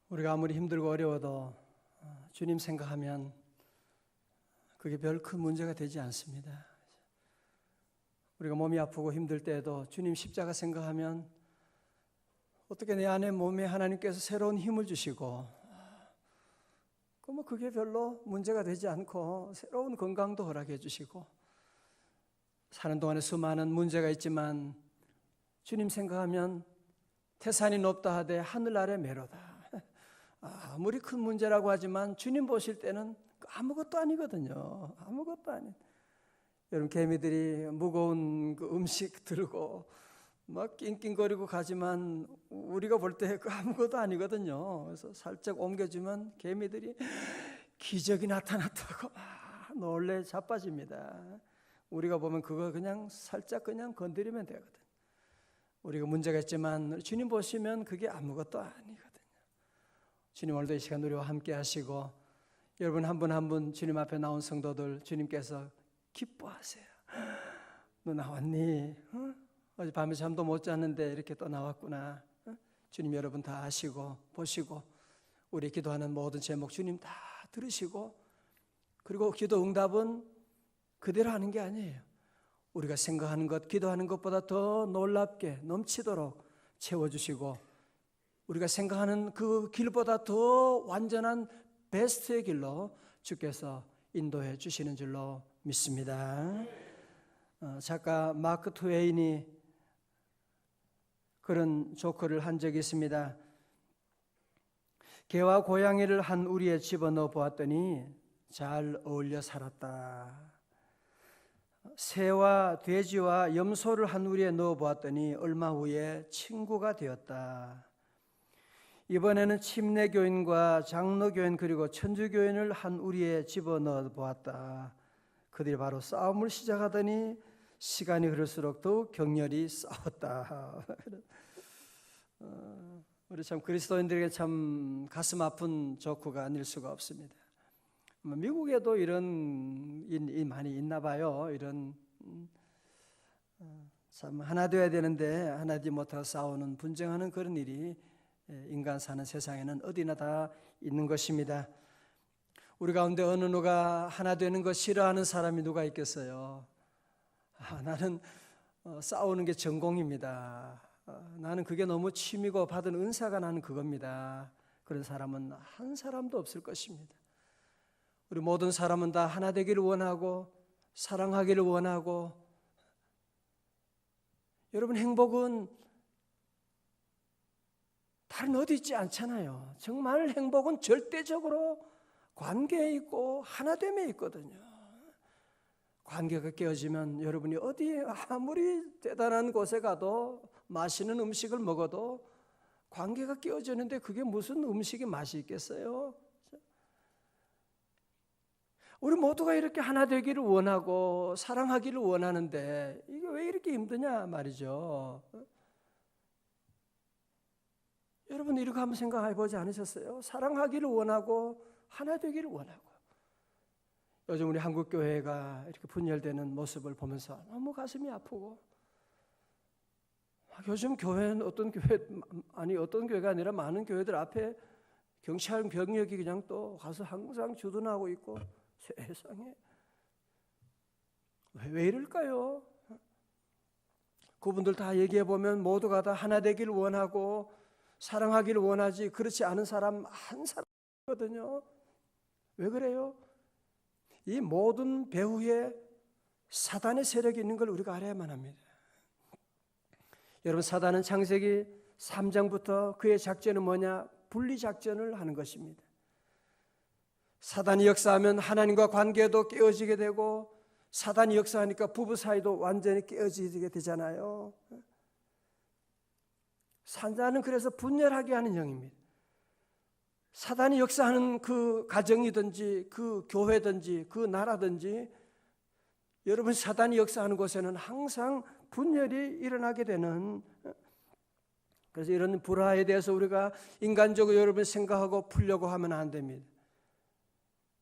우리가 아무리 힘들고 어려워도 주님 생각하면 그게 별 큰 문제가 되지 않습니다. 우리가 몸이 아프고 힘들 때에도 주님 십자가 생각하면 어떻게 내 안에 몸에 하나님께서 새로운 힘을 주시고 그게 별로 문제가 되지 않고 새로운 건강도 허락해 주시고 사는 동안에 수많은 문제가 있지만 주님 생각하면 태산이 높다 하되 하늘 아래 메로다. 아무리 큰 문제라고 하지만 주님 보실 때는 아무것도 아니거든요. 아무것도 아닌. 여러분, 개미들이 무거운 그 음식 들고 막 낑낑거리고 가지만 우리가 볼 때 아무것도 아니거든요. 그래서 살짝 옮겨주면 개미들이 기적이 나타났다고 놀래 자빠집니다. 우리가 보면 그거 그냥 살짝 그냥 건드리면 되거든. 우리가 문제가 있지만 주님 보시면 그게 아무것도 아니거든요. 주님 오늘도 이 시간 우리와 함께 하시고 여러분 한 분 한 분 주님 앞에 나온 성도들 주님께서 기뻐하세요. 너 나왔니? 어제 밤에 잠도 못 잤는데 이렇게 또 나왔구나. 주님 여러분 다 아시고 보시고 우리 기도하는 모든 제목 주님 다 들으시고 그리고 기도 응답은 그대로 하는 게 아니에요. 우리가 생각하는 것, 기도하는 것보다 더 놀랍게 넘치도록 채워주시고 우리가 생각하는 그 길보다 더 완전한 베스트의 길로 주께서 인도해 주시는 줄로 믿습니다. 작가 마크 트웨인이 그런 조커를 한 적이 있습니다. 개와 고양이를 한 우리에 집어넣어 보았더니 잘 어울려 살았다. 새와 돼지와 염소를 한 우리에 넣어 보았더니 얼마 후에 친구가 되었다. 이번에는 침례교인과 장로교인 그리고 천주교인을 한 우리에 집어넣어 보았다. 그들이 바로 싸움을 시작하더니 시간이 흐를수록 더욱 격렬히 싸웠다. 우리 참 그리스도인들에게 참 가슴 아픈 조크가 아닐 수가 없습니다. 미국에도 이런 일이 많이 있나 봐요. 이런 참 하나 되어야 되는데 하나 되지 못하고 싸우는 분쟁하는 그런 일이 인간 사는 세상에는 어디나 다 있는 것입니다. 우리 가운데 어느 누가 하나 되는 거 싫어하는 사람이 누가 있겠어요? 나는 싸우는 게 전공입니다. 나는 그게 너무 취미고 받은 은사가 나는 그겁니다. 그런 사람은 한 사람도 없을 것입니다. 우리 모든 사람은 다 하나 되기를 원하고 사랑하기를 원하고 여러분 행복은 다른 어디 있지 않잖아요. 정말 행복은 절대적으로 관계에 있고 하나됨에 있거든요. 관계가 깨어지면 여러분이 어디 아무리 대단한 곳에 가도 맛있는 음식을 먹어도 관계가 깨어지는데 그게 무슨 음식이 맛이 있겠어요? 우리 모두가 이렇게 하나 되기를 원하고 사랑하기를 원하는데 이게 왜 이렇게 힘드냐 말이죠. 여러분 이렇게 한번 생각해 보지 않으셨어요? 사랑하기를 원하고 하나 되기를 원하고 요즘 우리 한국교회가 이렇게 분열되는 모습을 보면서 너무 가슴이 아프고 요즘 교회는 어떤 교회가 아니라 많은 교회들 앞에 경찰 병력이 그냥 또 가서 항상 주둔하고 있고 세상에 왜 이럴까요? 그분들 다 얘기해 보면 모두가 다 하나 되기를 원하고 사랑하기를 원하지 그렇지 않은 사람 한 사람이거든요. 왜 그래요? 이 모든 배후에 사단의 세력이 있는 걸 우리가 알아야만 합니다. 여러분 사단은 창세기 3장부터 그의 작전은 뭐냐? 분리작전을 하는 것입니다. 사단이 역사하면 하나님과 관계도 깨어지게 되고 사단이 역사하니까 부부 사이도 완전히 깨어지게 되잖아요. 사단은 그래서 분열하게 하는 영입니다. 사단이 역사하는 그 가정이든지 그 교회든지 그 나라든지 여러분 사단이 역사하는 곳에는 항상 분열이 일어나게 되는 그래서 이런 불화에 대해서 우리가 인간적으로 여러분 생각하고 풀려고 하면 안 됩니다.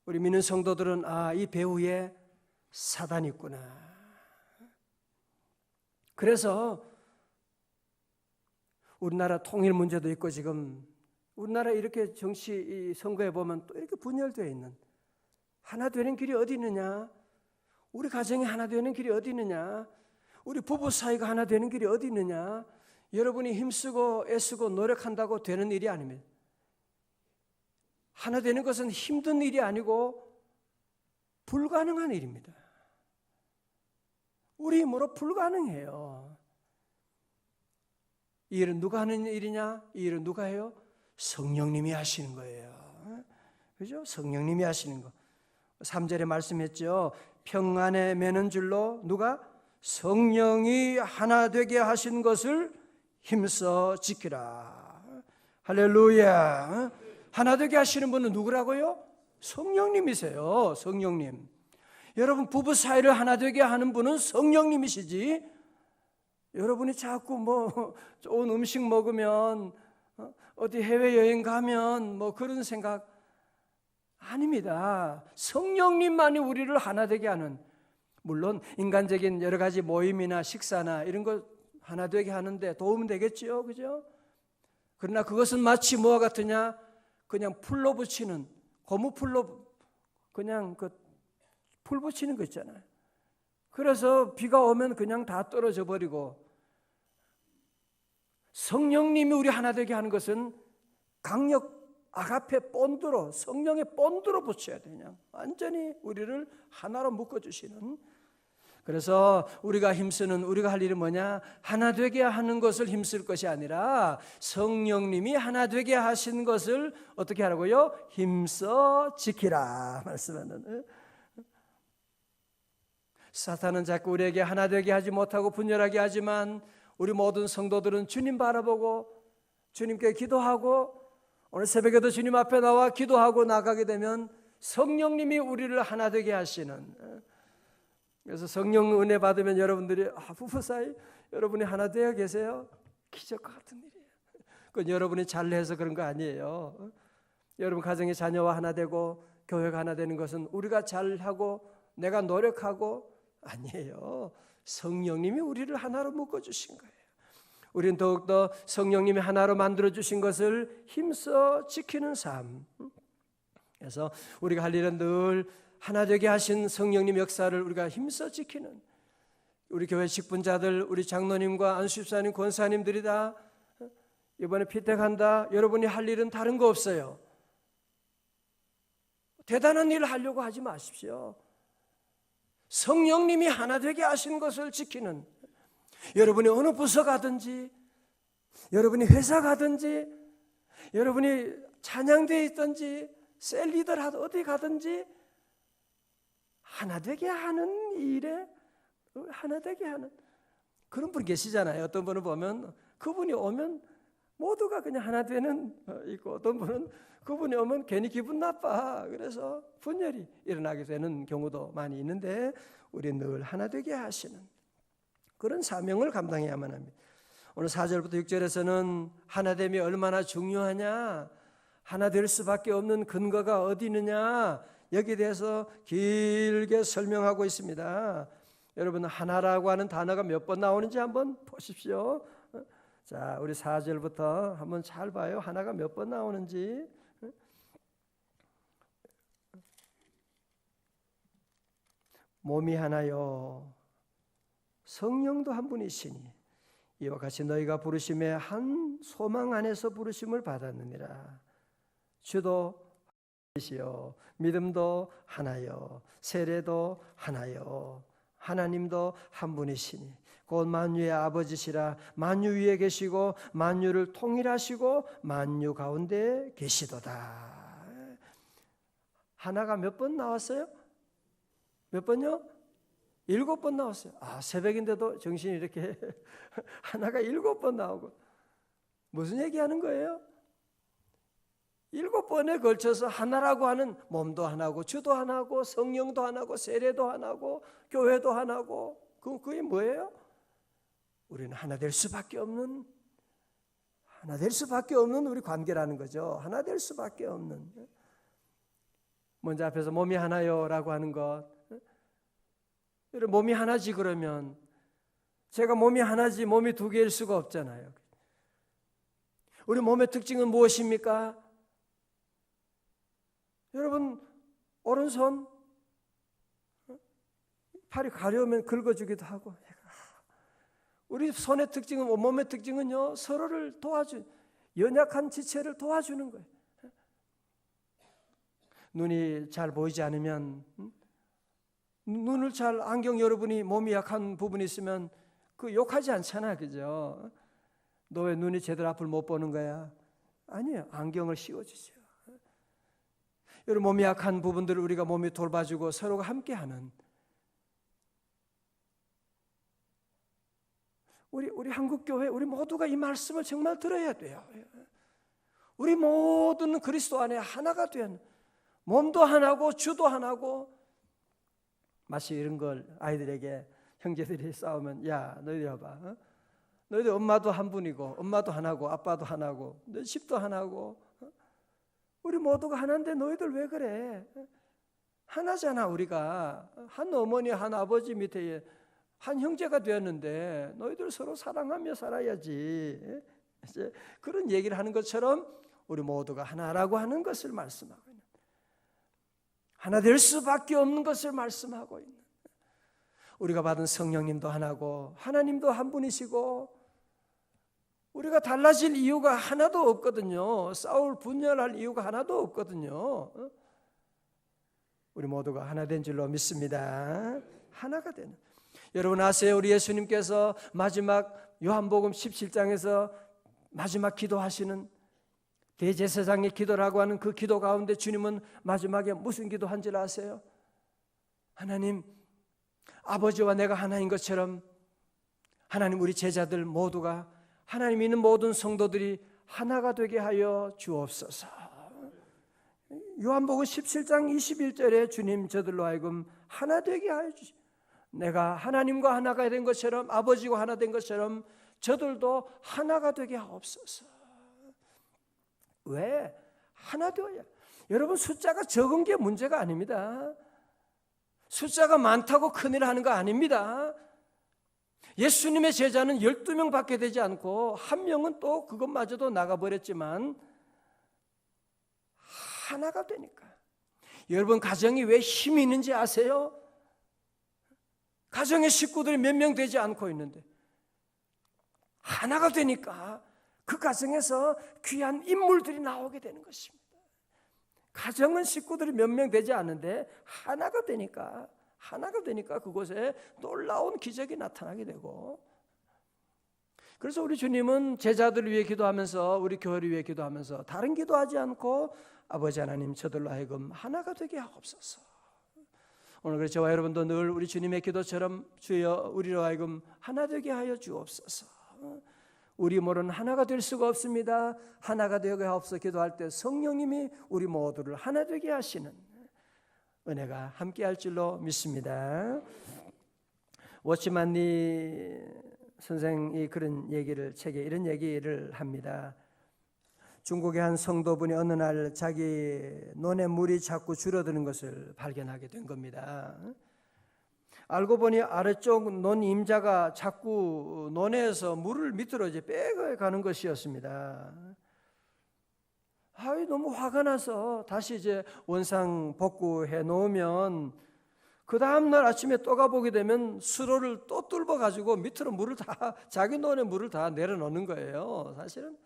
우리 믿는 성도들은 이 배후에 사단이 있구나. 그래서 우리나라 통일 문제도 있고 지금 우리나라 이렇게 정치 이 선거에 보면 또 이렇게 분열되어 있는, 하나 되는 길이 어디 있느냐? 우리 가정이 하나 되는 길이 어디 있느냐? 우리 부부 사이가 하나 되는 길이 어디 있느냐? 여러분이 힘쓰고 애쓰고 노력한다고 되는 일이 아닙니다. 하나 되는 것은 힘든 일이 아니고 불가능한 일입니다. 우리 힘으로 불가능해요. 이 일은 누가 하는 일이냐? 이 일은 누가 해요? 성령님이 하시는 거예요. 그죠? 성령님이 하시는 거. 3절에 말씀했죠. 평안에 매는 줄로 누가? 성령이 하나 되게 하신 것을 힘써 지키라. 할렐루야. 하나 되게 하시는 분은 누구라고요? 성령님이세요. 성령님. 여러분 부부 사이를 하나 되게 하는 분은 성령님이시지, 여러분이 자꾸 뭐 좋은 음식 먹으면 어디 해외여행 가면 뭐 그런 생각 아닙니다. 성령님만이 우리를 하나 되게 하는, 물론 인간적인 여러 가지 모임이나 식사나 이런 거 하나 되게 하는데 도움은 되겠죠, 그죠? 그러나 그것은 마치 뭐와 같으냐? 그냥 풀로 붙이는, 고무풀로 그냥 그 풀 붙이는 거 있잖아요. 그래서 비가 오면 그냥 다 떨어져 버리고, 성령님이 우리 하나 되게 하는 것은 강력 아가페 본드로, 성령의 본드로 붙여야 되냐, 완전히 우리를 하나로 묶어주시는. 그래서 우리가 힘쓰는, 우리가 할 일은 뭐냐? 하나 되게 하는 것을 힘쓸 것이 아니라 성령님이 하나 되게 하신 것을 어떻게 하라고요? 힘써 지키라 말씀하는. 사탄은 자꾸 우리에게 하나 되게 하지 못하고 분열하게 하지만, 우리 모든 성도들은 주님 바라보고 주님께 기도하고 오늘 새벽에도 주님 앞에 나와 기도하고 나가게 되면 성령님이 우리를 하나 되게 하시는. 그래서 성령 은혜 받으면 여러분들이 부부 사이 여러분이 하나 되어 계세요. 기적과 같은 일이에요. 그건 여러분이 잘해서 그런 거 아니에요. 여러분 가정의 자녀와 하나 되고 교회가 하나 되는 것은 우리가 잘하고 내가 노력하고 아니에요. 성령님이 우리를 하나로 묶어주신 거예요. 우리는 더욱더 성령님이 하나로 만들어주신 것을 힘써 지키는 삶. 그래서 우리가 할 일은 늘 하나 되게 하신 성령님 역사를 우리가 힘써 지키는, 우리 교회 직분자들, 우리 장로님과 안수집사님, 권사님들이 다 이번에 피택한다. 여러분이 할 일은 다른 거 없어요. 대단한 일을 하려고 하지 마십시오. 성령님이 하나 되게 하신 것을 지키는, 여러분이 어느 부서 가든지, 여러분이 회사 가든지, 여러분이 찬양대에 있든지, 셀리들 어디 가든지 하나 되게 하는 일에 하나 되게 하는 그런 분 계시잖아요. 어떤 분을 보면 그분이 오면 모두가 그냥 하나 되는 있고, 어떤 분은 그분이 오면 괜히 기분 나빠. 그래서 분열이 일어나게 되는 경우도 많이 있는데, 우리 늘 하나 되게 하시는 그런 사명을 감당해야만 합니다. 오늘 4절부터 6절에서는 하나됨이 얼마나 중요하냐, 하나 될 수밖에 없는 근거가 어디 있느냐, 여기에 대해서 길게 설명하고 있습니다. 여러분 하나라고 하는 단어가 몇 번 나오는지 한번 보십시오. 자, 우리 4절부터 한번 잘 봐요. 하나가 몇 번 나오는지. 몸이 하나요, 성령도 한 분이시니 이와 같이 너희가 부르심에 한 소망 안에서 부르심을 받았느니라. 주도 하나이시요, 믿음도 하나요, 세례도 하나요, 하나님도 한 분이시니 곧 만유의 아버지시라. 만유 위에 계시고 만유를 통일하시고 만유 가운데 계시도다. 하나가 몇 번 나왔어요? 몇 번요? 7번 나왔어요. 새벽인데도 정신이 이렇게 하나가 7번 나오고, 무슨 얘기하는 거예요? 7번에 걸쳐서 하나라고 하는, 몸도 하나고 주도 하나고 성령도 하나고 세례도 하나고 교회도 하나고, 그게 뭐예요? 우리는 하나 될 수밖에 없는, 하나 될 수밖에 없는 우리 관계라는 거죠. 하나 될 수밖에 없는. 먼저 앞에서 몸이 하나요 라고 하는 것, 몸이 하나지 그러면 제가 몸이 하나지 몸이 두 개일 수가 없잖아요. 우리 몸의 특징은 무엇입니까? 여러분, 오른손 팔이 가려우면 긁어주기도 하고, 우리 손의 특징은, 몸의 특징은요, 서로를 연약한 지체를 도와주는 거예요. 눈이 잘 보이지 않으면, 눈을 안경 여러분이 몸이 약한 부분이 있으면 그 욕하지 않잖아, 그죠? 너 왜 눈이 제대로 앞을 못 보는 거야? 아니에요. 안경을 씌워주죠. 여러분, 몸이 약한 부분들을 우리가 몸이 돌봐주고 서로가 함께하는, 우리 한국교회, 우리 모두가 이 말씀을 정말 들어야 돼요. 우리 모두는 그리스도 안에 하나가 된, 몸도 하나고 주도 하나고. 마치 이런 걸 아이들에게 형제들이 싸우면, 야, 너희들 봐봐, 너희들 엄마도 한 분이고 엄마도 하나고 아빠도 하나고 너 집도 하나고, 우리 모두가 하나인데 너희들 왜 그래? 하나잖아. 우리가 한 어머니 한 아버지 밑에 한 형제가 되었는데 너희들 서로 사랑하며 살아야지. 이제 그런 얘기를 하는 것처럼 우리 모두가 하나라고 하는 것을 말씀하고 있는, 하나 될 수밖에 없는 것을 말씀하고 있는, 우리가 받은 성령님도 하나고 하나님도 한 분이시고 우리가 달라질 이유가 하나도 없거든요. 싸울 분열할 이유가 하나도 없거든요. 우리 모두가 하나 된 줄로 믿습니다. 하나가 되는. 여러분 아세요? 우리 예수님께서 마지막 요한복음 17장에서 마지막 기도하시는 대제사장의 기도라고 하는 그 기도 가운데 주님은 마지막에 무슨 기도한 줄 아세요? 하나님, 아버지와 내가 하나인 것처럼 하나님, 우리 제자들 모두가, 하나님 있는 모든 성도들이 하나가 되게 하여 주옵소서. 요한복음 17장 21절에 주님 저들로 하여금 하나 되게 하여 주시옵소서. 내가 하나님과 하나가 된 것처럼, 아버지와 하나 된 것처럼 저들도 하나가 되게 하옵소서. 왜? 하나 되어야. 여러분, 숫자가 적은 게 문제가 아닙니다. 숫자가 많다고 큰일 하는 거 아닙니다. 예수님의 제자는 12명밖에 되지 않고 한 명은 또 그것마저도 나가버렸지만 하나가 되니까. 여러분, 가정이 왜 힘이 있는지 아세요? 가정의 식구들이 몇 명 되지 않고 있는데 하나가 되니까 그 가정에서 귀한 인물들이 나오게 되는 것입니다. 가정은 식구들이 몇 명 되지 않는데 하나가 되니까 그곳에 놀라운 기적이 나타나게 되고, 그래서 우리 주님은 제자들을 위해 기도하면서, 우리 교회를 위해 기도하면서 다른 기도하지 않고 아버지 하나님, 저들로 하여금 하나가 되게 하옵소서. 오늘 그래서 저와 여러분도 늘 우리 주님의 기도처럼 주여 우리로 하여금 하나 되게 하여 주옵소서. 우리 모르는 하나가 될 수가 없습니다. 하나가 되게 하옵소서 기도할 때 성령님이 우리 모두를 하나 되게 하시는 은혜가 함께할 줄로 믿습니다. 워치만니 선생이 그런 얘기를, 책에 이런 얘기를 합니다. 중국의 한 성도분이 어느 날 자기 논에 물이 자꾸 줄어드는 것을 발견하게 된 겁니다. 알고 보니 아래쪽 논 임자가 자꾸 논에서 물을 밑으로 이제 빼가는 것이었습니다. 너무 화가 나서 다시 이제 원상 복구해 놓으면 그 다음날 아침에 또 가보게 되면 수로를 또 뚫어가지고 밑으로 물을 다, 자기 논에 물을 다 내려놓는 거예요. 사실은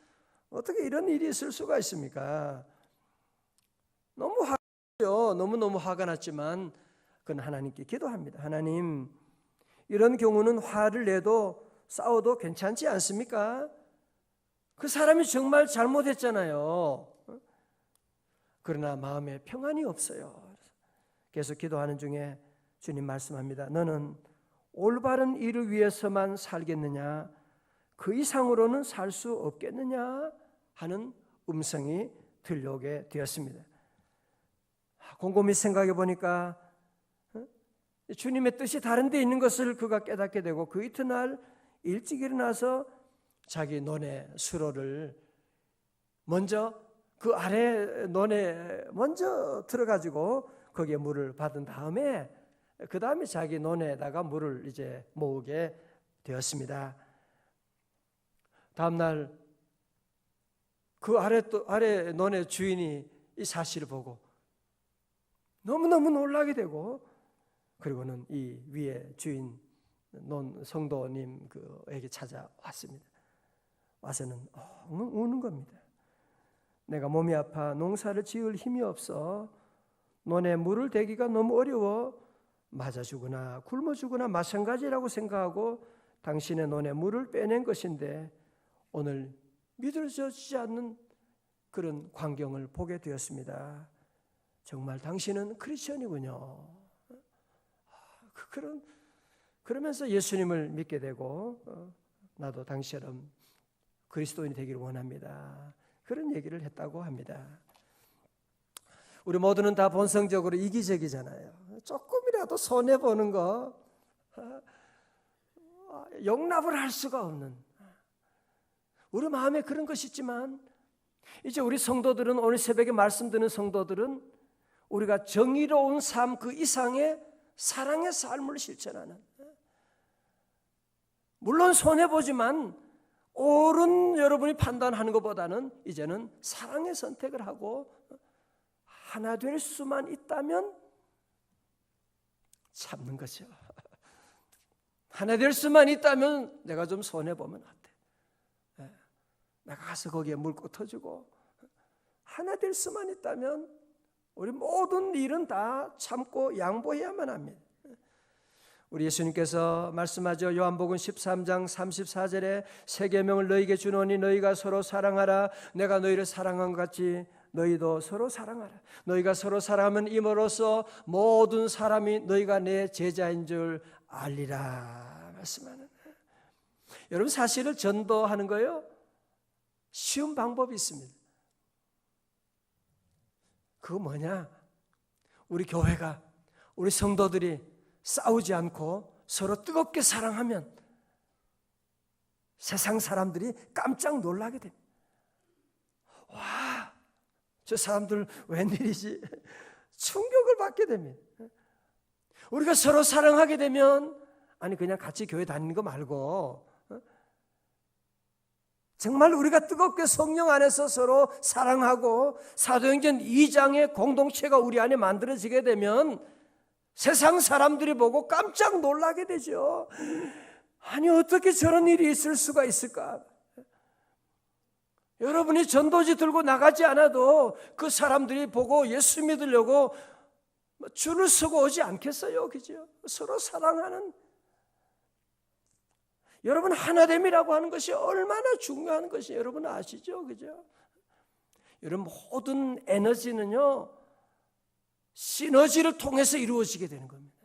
어떻게 이런 일이 있을 수가 있습니까? 너무너무 화가 났지만 그는 하나님께 기도합니다. 하나님, 이런 경우는 화를 내도 싸워도 괜찮지 않습니까? 그 사람이 정말 잘못했잖아요. 그러나 마음에 평안이 없어요. 계속 기도하는 중에 주님 말씀합니다. 너는 올바른 일을 위해서만 살겠느냐? 그 이상으로는 살 수 없겠느냐? 하는 음성이 들려오게 되었습니다. 곰곰이 생각해 보니까 주님의 뜻이 다른 데 있는 것을 그가 깨닫게 되고, 그 이튿날 일찍 일어나서 자기 논의 수로를 먼저 그 아래 논에 먼저 들어가지고 거기에 물을 받은 다음에 그 다음에 자기 논에다가 물을 이제 모으게 되었습니다. 다음날 그 아래 논의 주인이 이 사실을 보고 너무너무 놀라게 되고, 그리고는 이 위에 주인 논 성도님 그에게 찾아왔습니다. 와서는 우는 겁니다. 내가 몸이 아파 농사를 지을 힘이 없어 논에 물을 대기가 너무 어려워 맞아 죽거나 굶어 죽거나 마찬가지라고 생각하고 당신의 논에 물을 빼낸 것인데 오늘 믿어지지 않는 그런 광경을 보게 되었습니다. 정말 당신은 크리스천이군요. 그러면서 예수님을 믿게 되고 나도 당신처럼 그리스도인이 되기를 원합니다. 그런 얘기를 했다고 합니다. 우리 모두는 다 본성적으로 이기적이잖아요. 조금이라도 손해보는 거 용납을 할 수가 없는, 우리 마음에 그런 것이 있지만 이제 우리 성도들은, 오늘 새벽에 말씀 듣는 성도들은 우리가 정의로운 삶 그 이상의 사랑의 삶을 실천하는, 물론 손해보지만 옳은 여러분이 판단하는 것보다는 이제는 사랑의 선택을 하고 하나 될 수만 있다면 참는 거죠. 하나 될 수만 있다면 내가 좀 손해보면 어때? 내가 가서 거기에 물고 터주고, 하나 될 수만 있다면 우리 모든 일은 다 참고 양보해야만 합니다. 우리 예수님께서 말씀하죠. 요한복음 13장 34절에 새 계명을 너희에게 주노니 너희가 서로 사랑하라. 내가 너희를 사랑한 것 같이 너희도 서로 사랑하라. 너희가 서로 사랑하면 이므로써 모든 사람이 너희가 내 제자인 줄 알리라 말씀하는. 여러분, 사실을 전도하는 거예요. 쉬운 방법이 있습니다. 그거 뭐냐? 우리 교회가, 우리 성도들이 싸우지 않고 서로 뜨겁게 사랑하면 세상 사람들이 깜짝 놀라게 됩니다. 와, 저 사람들 웬일이지? 충격을 받게 됩니다. 우리가 서로 사랑하게 되면, 아니 그냥 같이 교회 다니는 거 말고 정말 우리가 뜨겁게 성령 안에서 서로 사랑하고 사도행전 2장의 공동체가 우리 안에 만들어지게 되면 세상 사람들이 보고 깜짝 놀라게 되죠. 아니 어떻게 저런 일이 있을 수가 있을까? 여러분이 전도지 들고 나가지 않아도 그 사람들이 보고 예수 믿으려고 줄을 서고 오지 않겠어요? 그죠? 서로 사랑하는, 여러분 하나됨이라고 하는 것이 얼마나 중요한 것이 여러분 아시죠? 그죠? 여러분 모든 에너지는요 시너지를 통해서 이루어지게 되는 겁니다.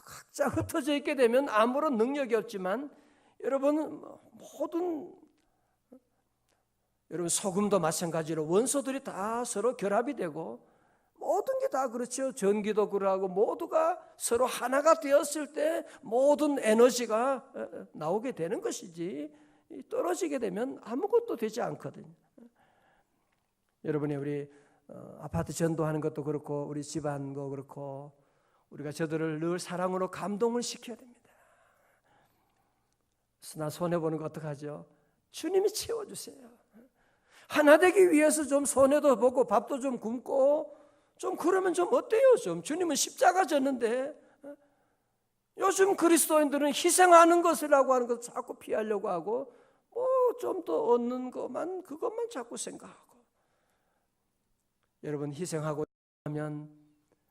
각자 흩어져 있게 되면 아무런 능력이 없지만 여러분 소금도 마찬가지로 원소들이 다 서로 결합이 되고 모든 게 다 그렇죠. 전기도 그러하고 모두가 서로 하나가 되었을 때 모든 에너지가 나오게 되는 것이지 떨어지게 되면 아무것도 되지 않거든요. 여러분이 우리 아파트 전도하는 것도 그렇고 우리 집안도 그렇고 우리가 저들을 늘 사랑으로 감동을 시켜야 됩니다. 나 손해보는 거 어떡하죠? 주님이 채워주세요. 하나 되기 위해서 좀 손해도 보고 밥도 좀 굶고 좀 그러면 좀 어때요? 좀 주님은 십자가 졌는데 요즘 그리스도인들은 희생하는 것이라고 하는 것을 자꾸 피하려고 하고 뭐 좀 더 얻는 것만 그것만 자꾸 생각하고, 여러분 희생하고 하면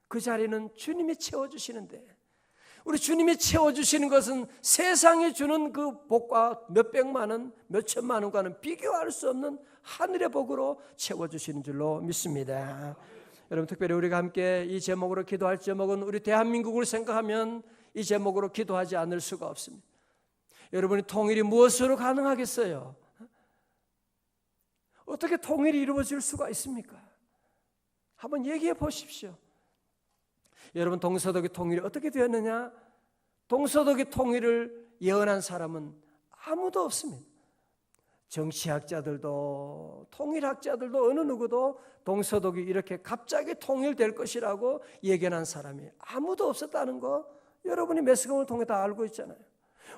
그 자리는 주님이 채워주시는데, 우리 주님이 채워주시는 것은 세상이 주는 그 복과 몇백만 원, 몇천만 원과는 비교할 수 없는 하늘의 복으로 채워주시는 줄로 믿습니다. 여러분 특별히 우리가 함께 이 제목으로 기도할 제목은 우리 대한민국을 생각하면 이 제목으로 기도하지 않을 수가 없습니다. 여러분이 통일이 무엇으로 가능하겠어요? 어떻게 통일이 이루어질 수가 있습니까? 한번 얘기해 보십시오. 여러분 동서독의 통일이 어떻게 되었느냐? 동서독의 통일을 예언한 사람은 아무도 없습니다. 정치학자들도 통일학자들도 어느 누구도 동서독이 이렇게 갑자기 통일될 것이라고 예견한 사람이 아무도 없었다는 거 여러분이 매스컴을 통해 다 알고 있잖아요.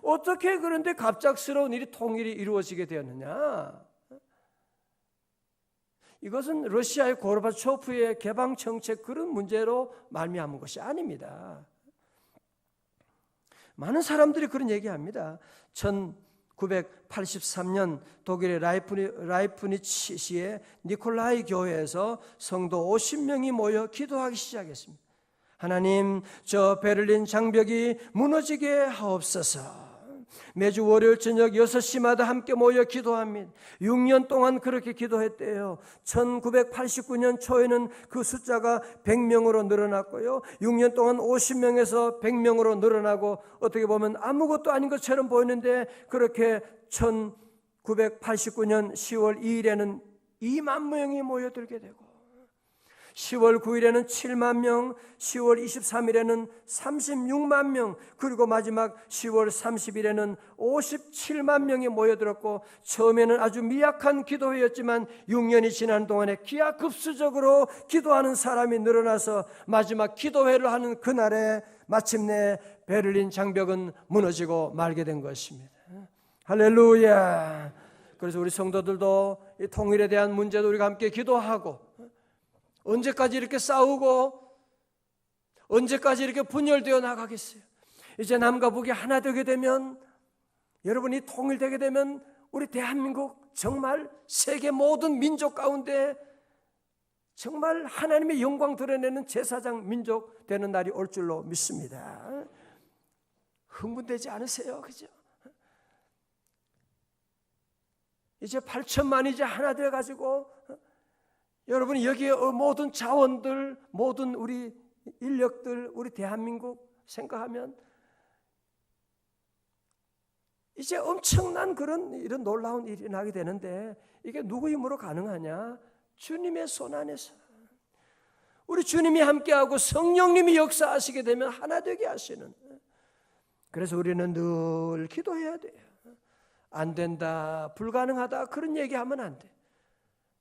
어떻게 그런데 갑작스러운 일이 통일이 이루어지게 되었느냐? 이것은 러시아의 고르바초프의 개방 정책 그런 문제로 말미암은 것이 아닙니다. 많은 사람들이 그런 얘기합니다. 1983년 독일의 라이프니치시의 니콜라이 교회에서 성도 50명이 모여 기도하기 시작했습니다. 하나님, 저 베를린 장벽이 무너지게 하옵소서. 매주 월요일 저녁 6시마다 함께 모여 기도합니다. 6년 동안 그렇게 기도했대요. 1989년 초에는 그 숫자가 100명으로 늘어났고요. 6년 동안 50명에서 100명으로 늘어나고 어떻게 보면 아무것도 아닌 것처럼 보이는데 그렇게 1989년 10월 2일에는 2만 명이 모여들게 되고 10월 9일에는 7만 명, 10월 23일에는 36만 명, 그리고 마지막 10월 30일에는 57만 명이 모여들었고 처음에는 아주 미약한 기도회였지만 6년이 지난 동안에 기하급수적으로 기도하는 사람이 늘어나서 마지막 기도회를 하는 그날에 마침내 베를린 장벽은 무너지고 말게 된 것입니다. 할렐루야. 그래서 우리 성도들도 이 통일에 대한 문제도 우리가 함께 기도하고 언제까지 이렇게 싸우고 언제까지 이렇게 분열되어 나가겠어요? 이제 남과 북이 하나 되게 되면 여러분이 통일되게 되면 우리 대한민국 정말 세계 모든 민족 가운데 정말 하나님의 영광 드러내는 제사장 민족 되는 날이 올 줄로 믿습니다. 흥분되지 않으세요? 그죠? 이제 8천만이 이제 하나 되어가지고 여러분이 여기에 모든 자원들, 모든 우리 인력들, 우리 대한민국 생각하면 이제 엄청난 이런 놀라운 일이 나게 되는데 이게 누구 힘으로 가능하냐? 주님의 손 안에서. 우리 주님이 함께하고 성령님이 역사하시게 되면 하나 되게 하시는. 그래서 우리는 늘 기도해야 돼요. 안 된다, 불가능하다 그런 얘기하면 안 돼.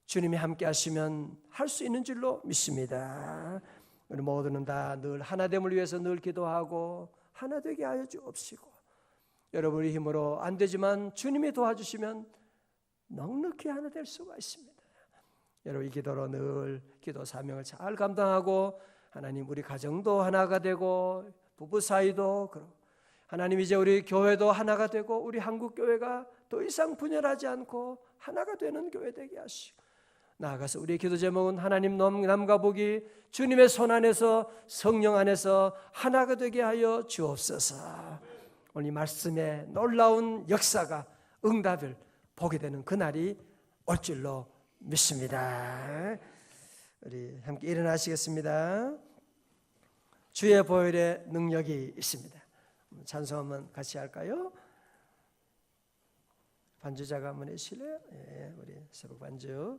주님이 함께 하시면 할 수 있는 줄로 믿습니다. 우리 모두는 다 늘 하나됨을 위해서 늘 기도하고 하나 되게 하여 주옵시고 여러분의 힘으로 안 되지만 주님이 도와주시면 넉넉히 하나 될 수가 있습니다. 여러분 이 기도로 늘 기도 사명을 잘 감당하고 하나님 우리 가정도 하나가 되고 부부 사이도 그렇고 하나님 이제 우리 교회도 하나가 되고 우리 한국 교회가 더 이상 분열하지 않고 하나가 되는 교회 되게 하시고 나아가서 우리의 기도 제목은 하나님 남과 북이 주님의 손 안에서 성령 안에서 하나가 되게 하여 주옵소서. 오늘 이 말씀에 놀라운 역사가 응답을 보게 되는 그날이 올 줄로 믿습니다. 우리 함께 일어나시겠습니다. 주의 보혈의 능력이 있습니다. 찬송 한번 같이 할까요? 반주자가 한번 해주실래요? 예, 우리 새벽 반주.